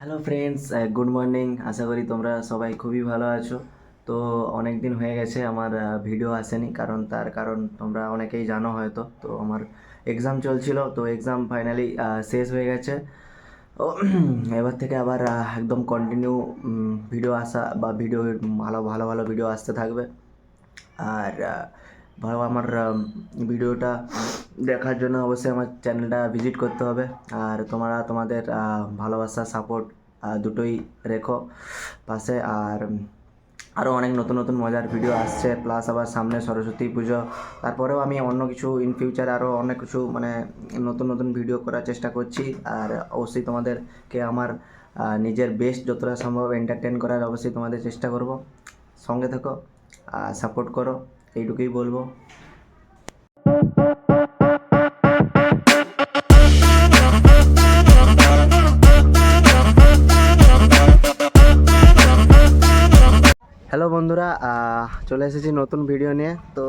Hello friends, good morning. আশা করি তোমরা সবাই খুবই ভালো আছো। তো অনেক দিন হয়ে গেছে আমার ভিডিও আসেনি, তার কারণ তোমরা অনেকেই জানো হয়তো। তো আমার এক্সাম চলছিল, তো এক্সাম ফাইনালি শেষ হয়ে গেছে। তো এবার থেকে আবার একদম কন্টিনিউ ভিডিও আসা বা ভিডিও ভালো ভালো ভালো ভিডিও আসতে থাকবে। আর ভালো আমার ভিডিওটা দেখার জন্য অবশ্যই আমার চ্যানেলটা ভিজিট করতে হবে। আর তোমরা তোমাদের ভালোবাসা সাপোর্ট দুটোই রেখো পাশে। আর আরও অনেক নতুন নতুন মজার ভিডিও আসছে, প্লাস আবার সামনে সরস্বতী পুজো। তারপরেও আমি অন্য কিছু ইন ফিউচার আরও অনেক কিছু মানে নতুন নতুন ভিডিও করার চেষ্টা করছি। আর অবশ্যই তোমাদেরকে আমার নিজের বেস্ট যতটা সম্ভব এন্টারটেন করার অবশ্যই তোমাদের চেষ্টা করব। সঙ্গে থেকো, সাপোর্ট করো, এইটুকুই বলবো। হ্যালো বন্ধুরা, চলে এসেছি নতুন ভিডিও নিয়ে। তো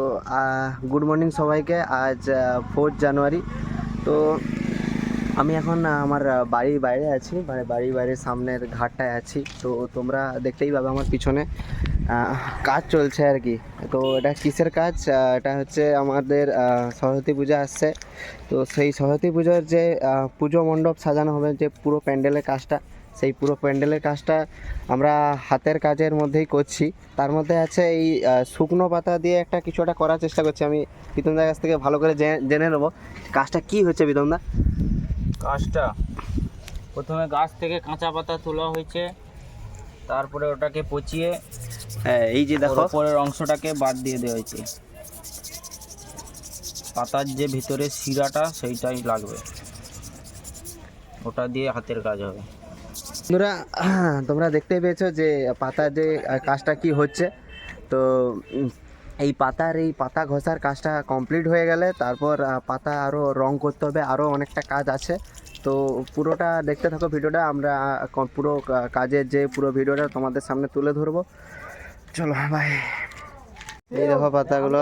গুড মর্নিং সবাইকে। আজ 4 জানুয়ারি। তো আমি এখন আমার বাড়ির বাইরে আছি, মানে বাড়ির বাইরের সামনের ঘাটটায় আছি। তো তোমরা দেখতেই পাবে আমার পিছনে কাজ চলছে আর কি। তো এটা কিসের কাজ? এটা হচ্ছে আমাদের সরস্বতী পূজা আসছে। তো সেই সরস্বতী পুজোর যে পুজো মণ্ডপ সাজানো হবে, যে পুরো প্যান্ডেলের কাজটা, সেই পুরো প্যান্ডেলের কাজটা আমরা হাতের কাজের মধ্যেই করছি। তার মধ্যে আছে এই শুকনো পাতা দিয়ে একটা কিছু একটা করার চেষ্টা করছি। আমি প্রীতমদার কাছ থেকে ভালো করে জেনে নেবো কাজটা কী হচ্ছে। প্রীতমদা, গাছটা প্রথমে গাছ থেকে কাঁচা পাতা তোলা হয়েছে, তারপরে ওটাকে পচিয়ে হ্যাঁ এই যে দেখো, উপরের অংশটাকে বাদ দিয়ে দেওয়া হয়েছে। পাতার যে ভিতরের শিরাটা সেইটাই লাগবে, ওটা দিয়ে হাতের কাজ হবে। বন্ধুরা তোমরা দেখতেই পেয়েছো যে পাতার যে কাজটা কি হচ্ছে। তো এই পাতা ঘষার কাজটা কমপ্লিট হয়ে গেলে তারপর পাতা আরও রং করতে হবে, আরও অনেকটা কাজ আছে। তো পুরোটা দেখতে থাকো ভিডিওটা। আমরা পুরো কাজের যে পুরো ভিডিওটা তোমাদের সামনে তুলে ধরবো। চলো ভাই। এই দেখো পাতাগুলো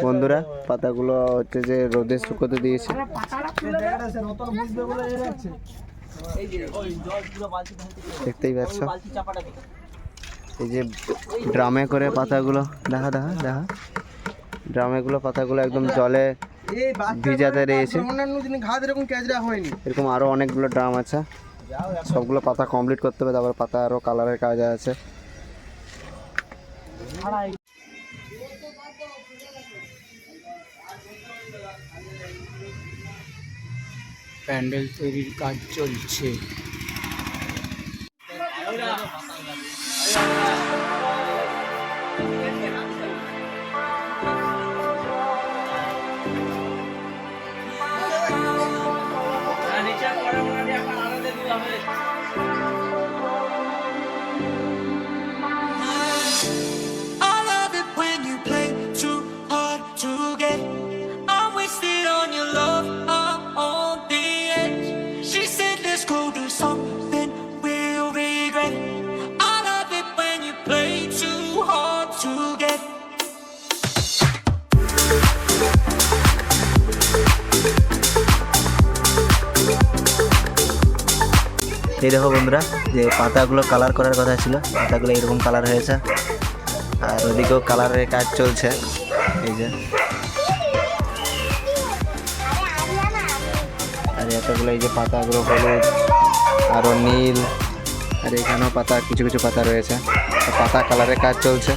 বন্ধুরা, পাতাগুলো হচ্ছে যে রোদে শুকোতে দিয়েছে। দেখতেই পাচ্ছ এই যে ড্রামে করে পাতাগুলো, দেখা ড্রামেগুলো পাতাগুলো একদম জলে ভিজাতে রয়েছে। এরকম আরও অনেকগুলো ড্রাম আছে, সবগুলো পাতা কমপ্লিট করতে হবে। তারপর পাতা আরও কালারের কাজ আছে। প্যান্ডেল তৈরির কাজ চলছে। I love it when you play too hard to get. I'm wasted on your love, I'm on the edge. She said let's go do something we'll regret. I love it when you play too hard to get. এই দেখো বন্ধুরা, যে পাতাগুলো colour করার কথা ছিল, পাতাগুলো এরকম কালার হয়েছে। আর ওদিকেও কালারের কাজ চলছে। এই যে আর এতগুলো এই যে পাতাগুলো হলুদ, আরও নীল, আর এখানেও পাতা, কিছু কিছু পাতা রয়েছে। পাতা কালারের কাজ চলছে।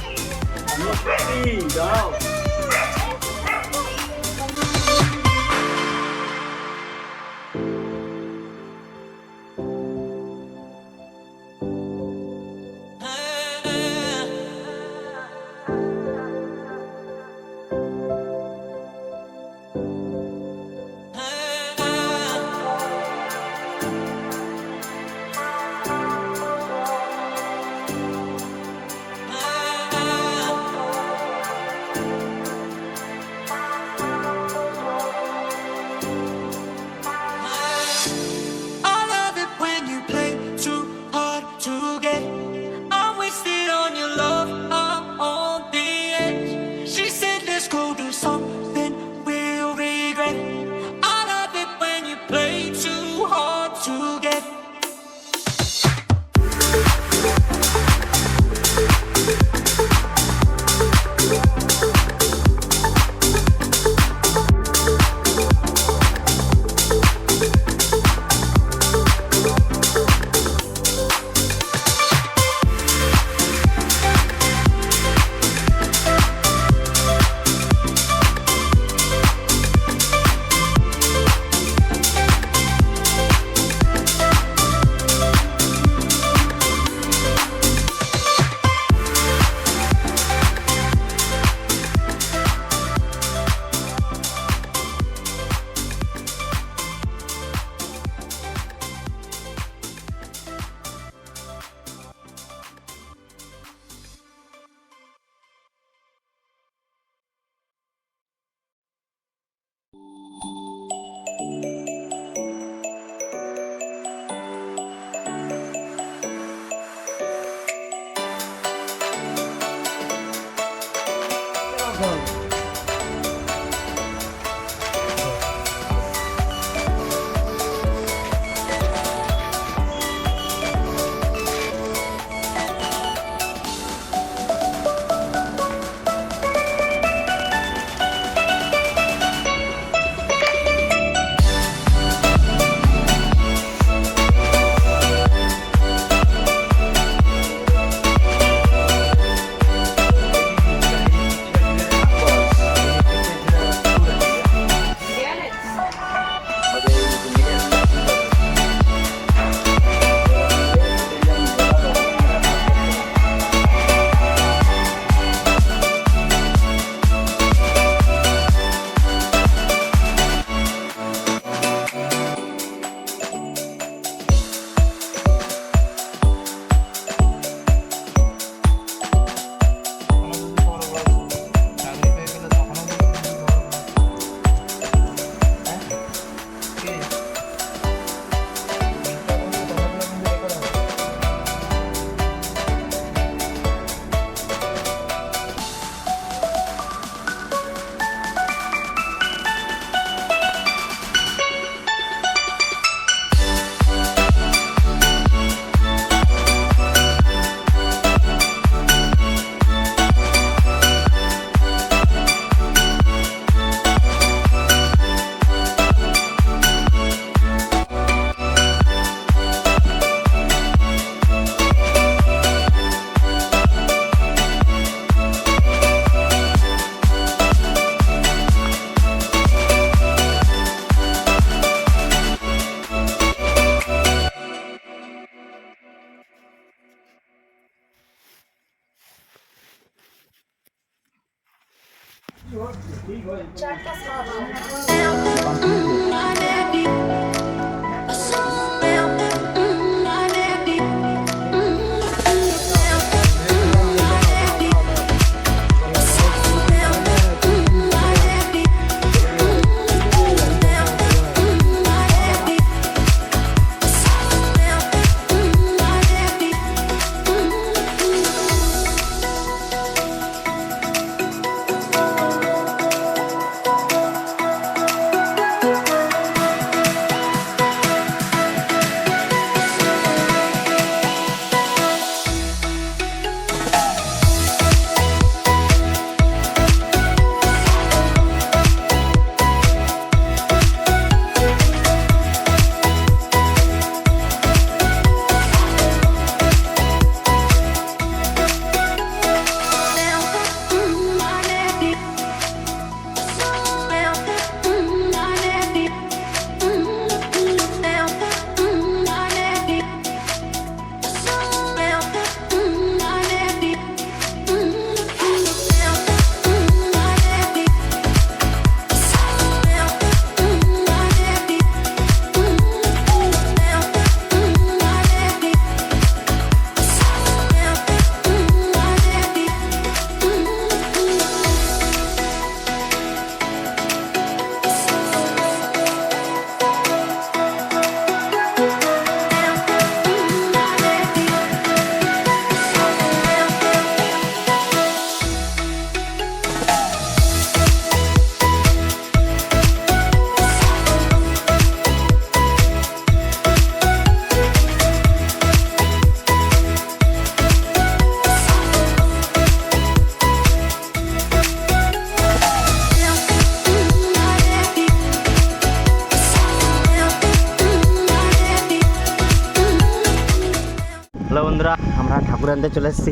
হ্যালো বন্ধুরা, আমরা ঠাকুর আনতে চলে এসেছি,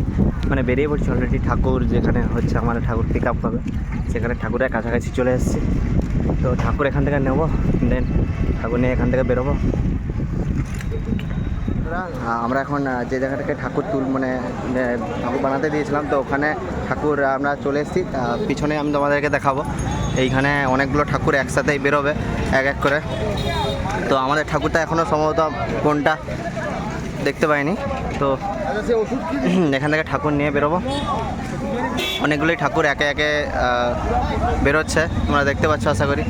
মানে বেরিয়ে পড়ছি অলরেডি। ঠাকুর যেখানে হচ্ছে আমার ঠাকুর পিক আপ হবে, সেখানে ঠাকুরের কাছাকাছি চলে এসেছি। তো ঠাকুর এখান থেকে নেবো, দেন ঠাকুর নিয়ে এখান থেকে বেরোবো। আমরা এখন যে জায়গাটাকে ঠাকুর মানে ঠাকুর বানাতে দিয়েছিলাম, তো ওখানে ঠাকুর আমরা চলে এসেছি। পিছনে আমি তোমাদেরকে দেখাবো, এইখানে অনেকগুলো ঠাকুর একসাথেই বেরোবে এক এক করে। তো আমাদের ঠাকুরটা এখনও সম্ভবত কোনটা দেখতে পাইনি। তো এখান থেকে ঠাকুর নিয়ে বেরোবো। অনেকগুলোই ঠাকুর একে একে বেরোচ্ছে, তোমরা দেখতে পাচ্ছ আশা করি।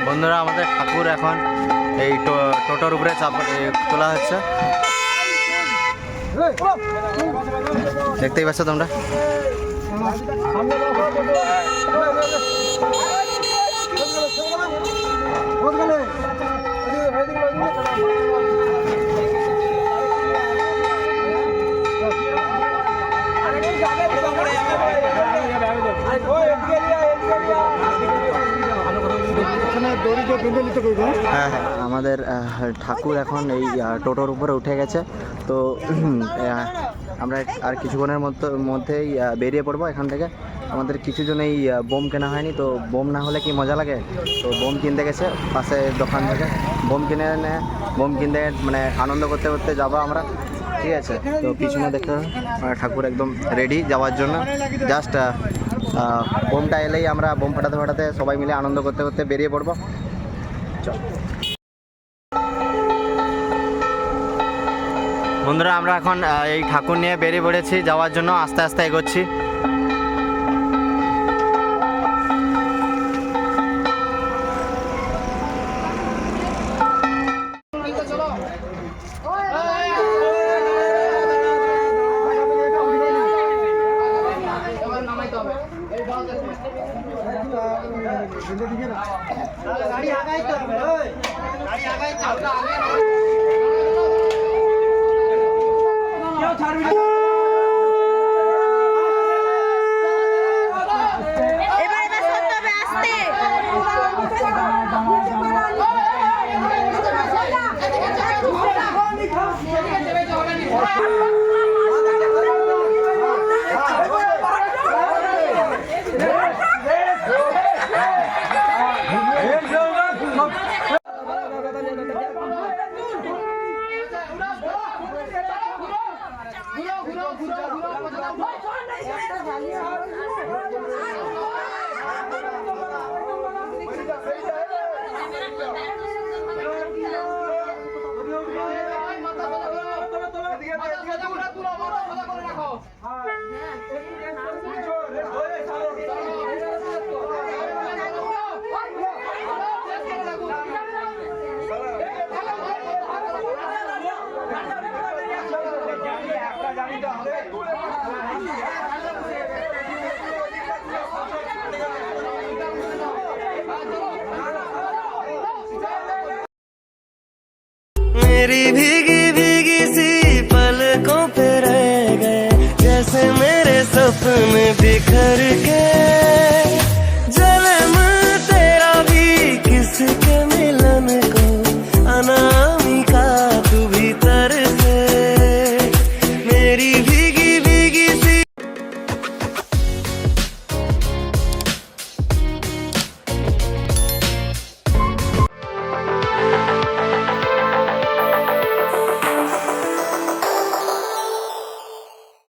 বন্ধুরা, আমাদের ঠাকুর এখন এই টোটোর উপরে তোলা হচ্ছে, দেখতেই পাচ্ছ তোমরা। হ্যাঁ, আমাদের ঠাকুর এখন এই টোটোর উপরে উঠে গেছে। তো আমরা আর কিছুক্ষণের মধ্যেই বেরিয়ে পড়বো এখান থেকে। আমাদের কিছুজন এই বোম কেনা হয়নি, তো বোম না হলে কি মজা লাগে। তো বোম কিনতে গেছে পাশে দোকান থেকে, বোম কিনতে মানে আনন্দ করতে করতে যাবো আমরা, ঠিক আছে। তো পিছনে দেখতে ঠাকুর একদম রেডি যাওয়ার জন্য। জাস্ট বোমটা এলেই আমরা বোম ফাটাতে সবাই মিলে আনন্দ করতে করতে বেরিয়ে পড়বো। বন্ধুরা, আমরা এখন এই ঠাকুর নিয়ে বেরিয়ে পড়েছি যাওয়ার জন্য, আস্তে আস্তে এগোচ্ছি। এবার সত্যি হবে, আস্তে मेरी भीगी भीगी सी पलकों पे रह गए जैसे मेरे सपने बिखर के